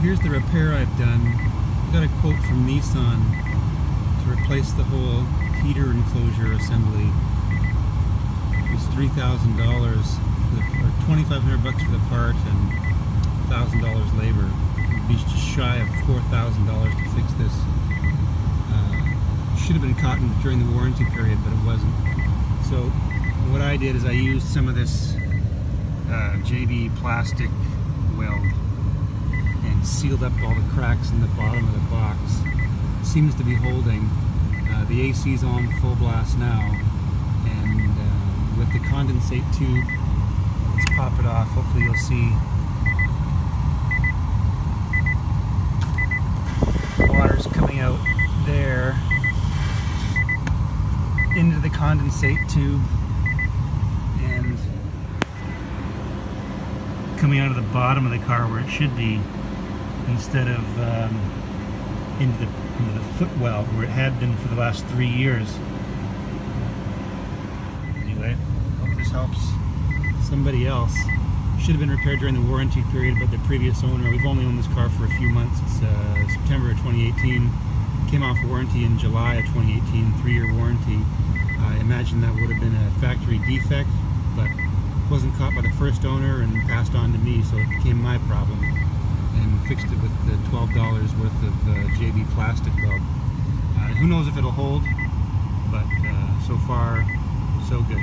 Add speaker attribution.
Speaker 1: here's the repair I've done. I got a quote from Nissan to replace the whole heater enclosure assembly. It was $3,000 or $2,500 for the part and $1,000 labor. It'd be just shy of $4,000 to fix this. Should have been caught during the warranty period, but it wasn't. So what I did is I used some of this JB plastic weld and sealed up all the cracks in the bottom of the box. It seems to be holding. The AC's on full blast now, and with the condensate tube, let's pop it off. Hopefully you'll see water's coming out there into the condensate tube and coming out of the bottom of the car where it should be, instead of into the footwell where it had been for the last 3 years. Anyway, hope this helps somebody else. Should have been repaired during the warranty period, but the previous owner, we've only owned this car for a few months. It's September of 2018. Came off warranty in July of 2018, 3-year warranty. I imagine that would have been a factory defect, but wasn't caught by the first owner and passed on to me, so it became my problem. And fixed it with the $12 worth of JB plastic weld. Who knows if it'll hold, but so far, so good.